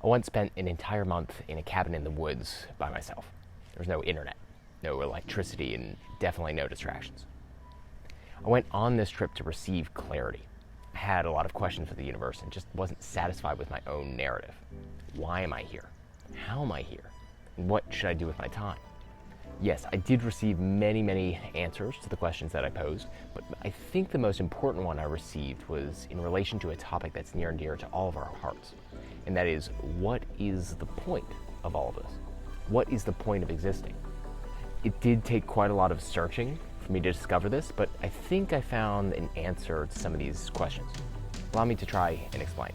I once spent an entire month in a cabin in the woods by myself. There was no internet, no electricity, and definitely no distractions. I went on this trip to receive clarity. I had a lot of questions for the universe and just wasn't satisfied with my own narrative. Why am I here? How am I here? And what should I do with my time? Yes, I did receive many answers to the questions that I posed, but I think the most important one I received was in relation to a topic that's near and dear to all of our hearts. And that is, what is the point of all of this? What is the point of existing? It did take quite a lot of searching for me to discover this, but I think I found an answer to some of these questions. Allow me to try and explain.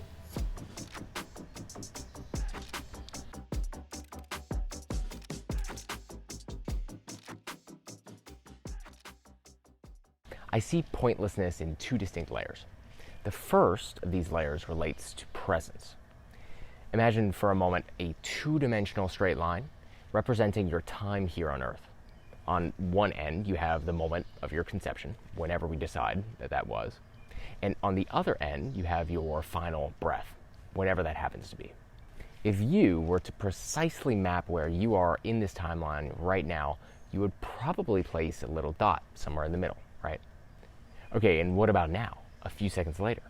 I see pointlessness in two distinct layers. The first of these layers relates to presence. Imagine for a moment a two-dimensional straight line representing your time here on Earth. On one end, you have the moment of your conception, whenever we decide that that was. And on the other end, you have your final breath, whenever that happens to be. If you were to precisely map where you are in this timeline right now, you would probably place a little dot somewhere in the middle, right? Okay, and what about now, a few seconds later?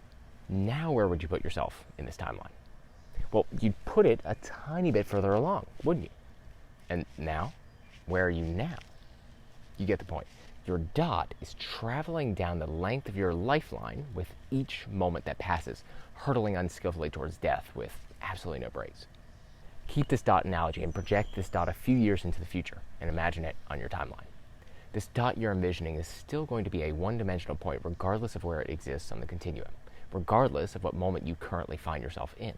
Now where would you put yourself in this timeline? Well, you'd put it a tiny bit further along, wouldn't you? And now? Where are you now? You get the point. Your dot is traveling down the length of your lifeline with each moment that passes, hurtling unskillfully towards death with absolutely no breaks. Keep this dot analogy and project this dot a few years into the future and imagine it on your timeline. This dot you're envisioning is still going to be a one-dimensional point regardless of where it exists on the continuum, regardless of what moment you currently find yourself in.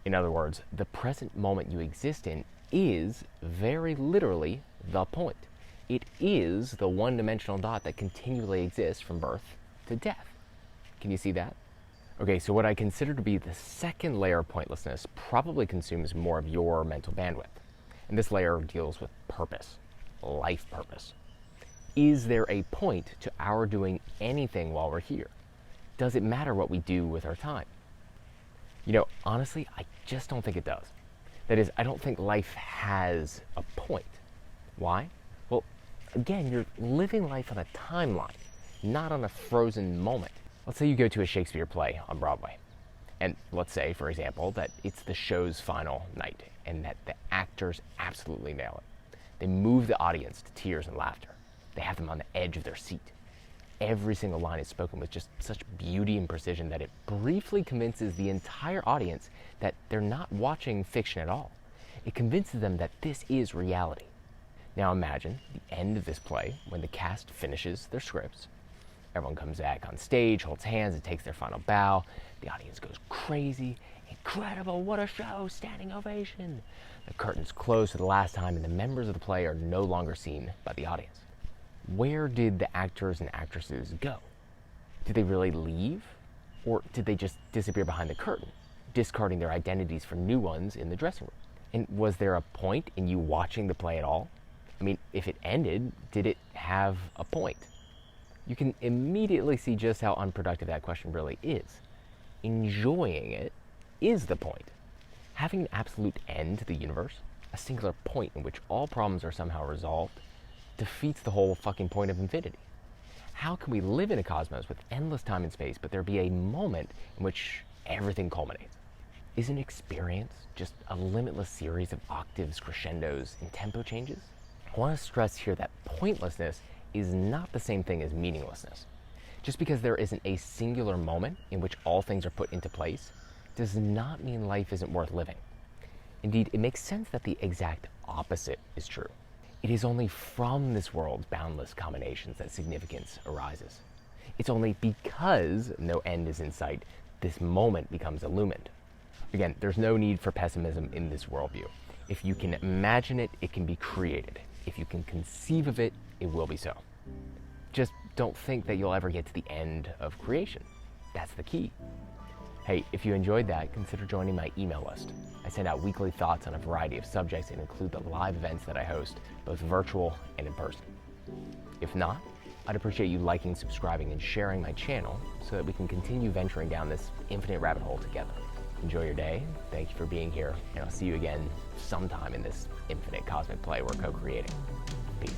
In other words, the present moment you exist in is very literally the point. It is the one-dimensional dot that continually exists from birth to death. Can you see that? Okay, so what I consider to be the second layer of pointlessness probably consumes more of your mental bandwidth. And this layer deals with purpose, life purpose. Is there a point to our doing anything while we're here? Does it matter what we do with our time? You know, honestly, I just don't think it does. That is, I don't think life has a point. Why? Well, again, you're living life on a timeline, not on a frozen moment. Let's say you go to a Shakespeare play on Broadway. And let's say, for example, that it's the show's final night and that the actors absolutely nail it. They move the audience to tears and laughter. They have them on the edge of their seat. Every single line is spoken with just such beauty and precision that it briefly convinces the entire audience that they're not watching fiction at all. It convinces them that this is reality. Now imagine the end of this play when the cast finishes their scripts. Everyone comes back on stage, holds hands, and takes their final bow. The audience goes crazy. Incredible, what a show, standing ovation. The curtains close for the last time and the members of the play are no longer seen by the audience. Where did the actors and actresses go? Did they really leave? Or did they just disappear behind the curtain, discarding their identities for new ones in the dressing room? And was there a point in you watching the play at all? I mean, if it ended, did it have a point? You can immediately see just how unproductive that question really is. Enjoying it is the point. Having an absolute end to the universe, a singular point in which all problems are somehow resolved, defeats the whole fucking point of infinity. How can we live in a cosmos with endless time and space, but there be a moment in which everything culminates? Isn't experience just a limitless series of octaves, crescendos, and tempo changes? I want to stress here that pointlessness is not the same thing as meaninglessness. Just because there isn't a singular moment in which all things are put into place does not mean life isn't worth living. Indeed, it makes sense that the exact opposite is true. It is only from this world's boundless combinations that significance arises. It's only because no end is in sight, this moment becomes illumined. Again, there's no need for pessimism in this worldview. If you can imagine it, it can be created. If you can conceive of it, it will be so. Just don't think that you'll ever get to the end of creation. That's the key. Hey, if you enjoyed that, consider joining my email list. I send out weekly thoughts on a variety of subjects and include the live events that I host, both virtual and in person. If not, I'd appreciate you liking, subscribing, and sharing my channel so that we can continue venturing down this infinite rabbit hole together. Enjoy your day. Thank you for being here, and I'll see you again sometime in this infinite cosmic play we're co-creating. Peace.